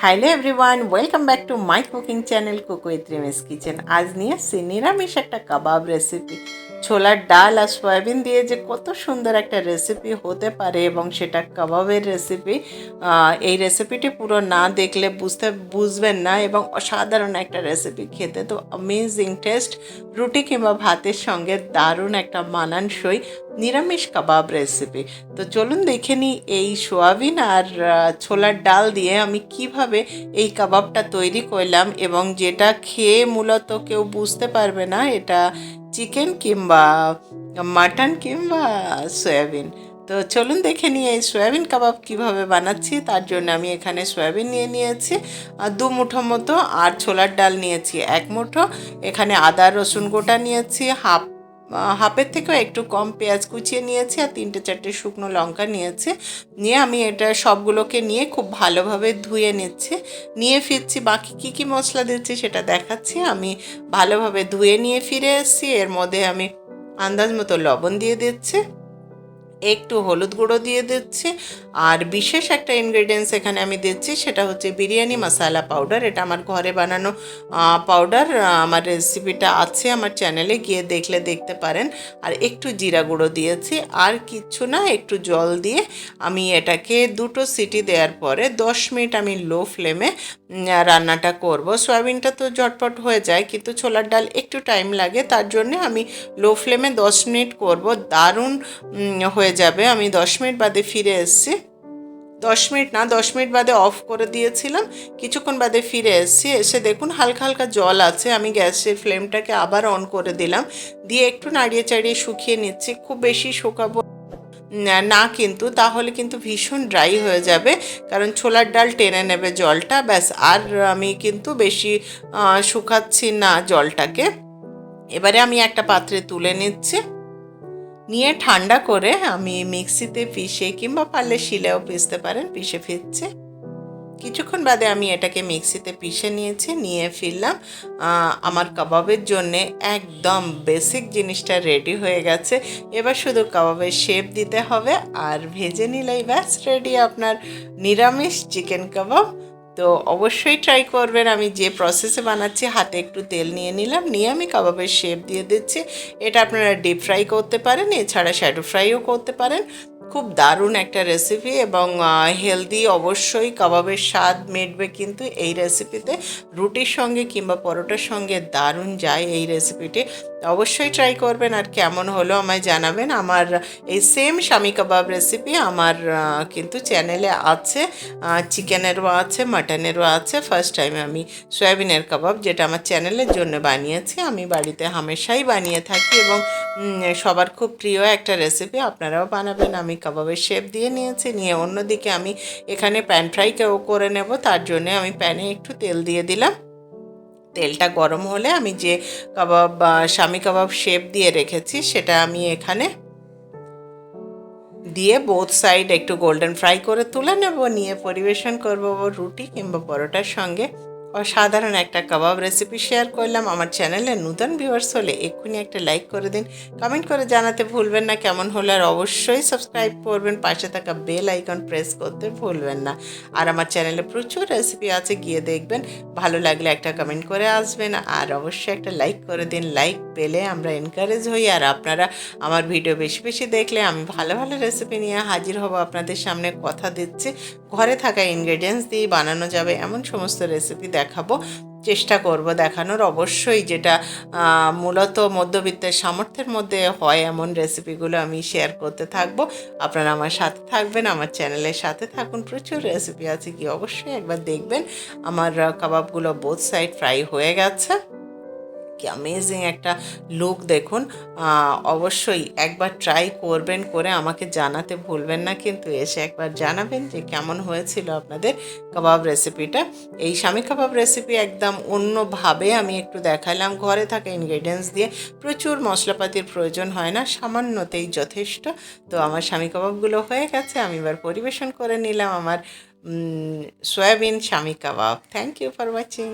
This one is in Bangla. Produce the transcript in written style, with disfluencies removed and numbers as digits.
Hello everyone, welcome back to my cooking channel cook with রিমিস kitchen. আজ নিয়ে এসেছি নিরামিষ একটা কাবাব রেসিপি। ছোলার ডাল আর সয়াবিন দিয়ে যে কত সুন্দর একটা রেসিপি হতে পারে এবং সেটা কাবাবের রেসিপি। এই রেসিপিটি পুরো না দেখলে বুঝবেন না এবং অসাধারণ একটা রেসিপি, খেতে তো অ্যামেজিং টেস্ট। রুটি কিংবা ভাতের সঙ্গে দারুণ একটা মানানসই নিরামিষ কাবাব রেসিপি। তো চলুন দেখে নিই এই সোয়াবিন আর ছোলার ডাল দিয়ে আমি কিভাবে এই কাবাবটা তৈরি করলাম, এবং যেটা খেয়ে মূলত কেউ বুঝতে পারবে না এটা চিকেন কিংবা মাটন কিংবা সয়াবিন। তো চলুন দেখে নিই এই সয়াবিন কাবাব কিভাবে বানাচ্ছি। তার জন্য আমি এখানে সয়াবিন নিয়ে নিয়েছি 2 মুঠো মতো, আর ছোলার ডাল নিয়েছি 1 মুঠো। এখানে আদা রসুন গোটা নিয়েছি হাফের থেকেও একটু কম, পেঁয়াজ কুচিয়ে নিয়েছি, আর 3-4টে শুকনো লঙ্কা নিয়েছি। নিয়ে আমি এটা সবগুলোকে নিয়ে খুব ভালোভাবে ধুয়ে নিয়ে ফিরছি। বাকি কী মশলা দিচ্ছি সেটা দেখাচ্ছি। আমি ভালোভাবে ধুয়ে নিয়ে ফিরে এসেছি। এর মধ্যে আমি আন্দাজ মতো লবণ দিয়ে দিচ্ছি, একটু হলুদ গুঁড়ো দিয়ে দিচ্ছি, আর বিশেষ একটা ইনগ্রেডিয়েন্টস এখানে আমি দিচ্ছি, সেটা হচ্ছে বিরিয়ানি মশলা পাউডার। এটা আমার ঘরে বানানো পাউডার। আমার রেসিপিটা আছে আমার চ্যানেলে, গিয়ে দেখলে দেখতে পারেন। আর একটু জিরা গুঁড়ো দিয়েছি, আর কিচ্ছু না, একটু জল দিয়ে আমি এটাকে 2টো সিটি দেওয়ার পরে 10 মিনিট আমি লো ফ্লেমে রান্নাটা করব। সয়াবিনটা তো ঝটপট হয়ে যায়, কিন্তু ছোলার ডাল একটু টাইম লাগে, তার জন্য আমি লো ফ্লেমে 10 মিনিট করব। দারুণ হয়ে যাবে। আমি 10 মিনিট বাদে ফিরে এসেছি। 10 মিনিট না, 10 মিনিট বাদে অফ করে দিয়েছিলাম। কিছুক্ষণ বাদে ফিরে এসেছি। এসে দেখুন হালকা হালকা জল আছে। আমি গ্যাসের ফ্লেমটাকে আবার অন করে দিলাম, দিয়ে একটু নাড়িয়ে চাড়িয়ে শুকিয়ে নিচ্ছি। খুব বেশি শুকাবো না কিন্তু, তাহলে কিন্তু ভীষণ ড্রাই হয়ে যাবে, কারণ ছোলার ডাল টেনে নেবে জলটা। ব্যাস, আর আমি কিন্তু বেশি শুকাচ্ছি না জলটাকে। এবারে আমি একটা পাত্রে তুলে নিচ্ছি, নিয়ে ঠান্ডা করে আমি মিক্সিতে পিষে কিংবা পারলে শিলেও পিষতে পারেন, পিষে ফিরছে। কিছুক্ষণ বাদে আমি এটাকে মিক্সিতে পিষে নিয়ে ফিরলাম। আমার কাবাবের জন্যে একদম বেসিক জিনিসটা রেডি হয়ে গেছে। এবার শুধু কাবাবের শেপ দিতে হবে, আর ভেজে নিলেই ব্যাস রেডি আপনার নিরামিষ চিকেন কাবাব। তো অবশ্যই ট্রাই করবেন। আমি যে প্রসেসে বানাচ্ছি, হাতে একটু তেল নিয়ে নিলাম, নিয়ে আমি কাবাবের শেপ দিয়ে দিচ্ছি। এটা আপনারা ডিপ ফ্রাই করতে পারেন, এছাড়া শ্যাডো ফ্রাইও করতে পারেন। খুব দারুণ একটা রেসিপি এবং হেলদি। অবশ্যই কাবাবের স্বাদ মিটবে কিন্তু এই রেসিপিতে। রুটির সঙ্গে কিংবা পরোটার সঙ্গে দারুণ যায় এই রেসিপিটি। অবশ্যই ট্রাই করবেন, আর কেমন হলো আমায় জানাবেন। আমার এই সেম শামি কাবাব রেসিপি আমার কিন্তু চ্যানেলে আছে, চিকেনেরও আছে, মাটনেরও আছে। ফার্স্ট টাইম আমি সয়াবিনের কাবাব, যেটা আমার চ্যানেলের জন্য বানিয়েছি। আমি বাড়িতে হামেশাই বানিয়ে থাকি এবং সবার খুব প্রিয় একটা রেসিপি। আপনারাও বানাবেন। আমি কাবাবের শেপ দিয়ে নিয়ে অন্যদিকে আমি এখানে প্যান ফ্রাইকেও করে নেব। তার জন্য আমি প্যানে একটু তেল দিয়ে দিলাম। তেলটা গরম হলে আমি যে কাবাব শামি কাবাব শেপ দিয়ে রেখেছি সেটা আমি এখানে দিয়ে বোথ সাইড একটু গোল্ডেন ফ্রাই করে তুলে নেব, নিয়ে পরিবেশন করব রুটি কিংবা পরোটার সঙ্গে। অসাধারণ একটা কাবাব রেসিপি শেয়ার করলাম। আমার চ্যানেলে নতুন ভিউয়ার্স হলে এক্ষুনি একটা লাইক করে দিন, কমেন্ট করে জানাতে ভুলবেন না কেমন হলো, আর অবশ্যই সাবস্ক্রাইব করবেন, পাশে থাকা বেল আইকন প্রেস করতে ভুলবেন না। আর আমার চ্যানেলে প্রচুর রেসিপি আছে, গিয়ে দেখবেন। ভালো লাগলে একটা কমেন্ট করে আসবেন, আর অবশ্যই একটা লাইক করে দিন। লাইক পেলে আমরা এনকারেজ হই, আর আপনারা আমার ভিডিও বেশি বেশি দেখলে আমি ভালো ভালো রেসিপি নিয়ে হাজির হব আপনাদের সামনে। কথা দিচ্ছি, ঘরে থাকা ইনগ্রেডিয়েন্টস দিয়ে বানানো যাবে এমন সমস্ত রেসিপি দেখাবো, চেষ্টা করব দেখানোর। অবশ্যই যেটা মূলত মধ্যবিত্তের সামর্থ্যের মধ্যে হয় এমন রেসিপিগুলো আমি শেয়ার করতে থাকবো। আপনারা আমার সাথে থাকবেন, আমার চ্যানেলের সাথে থাকুন। প্রচুর রেসিপি আছে, কি অবশ্যই একবার দেখবেন। আমার কাবাবগুলো বোথ সাইড ফ্রাই হয়ে গেছে। কি অ্যামেজিং একটা লুক দেখুন। অবশ্যই একবার ট্রাই করবেন, করে আমাকে জানাতে ভুলবেন না কিন্তু। এসে একবার জানাবেন যে কেমন হয়েছিল আপনাদের কাবাব রেসিপিটা। এই শামি কাবাব রেসিপি একদম অন্যভাবে আমি একটু দেখালাম। ঘরে থাকা ইনগ্রেডিয়েন্টস দিয়ে প্রচুর মশলাপাতির প্রয়োজন হয় না, সামান্যতেই যথেষ্ট। তো আমার শামি কাবাবগুলো হয়ে গেছে, আমি এবার পরিবেশন করে নিলাম আমার soybean shami kebab. Thank you for watching.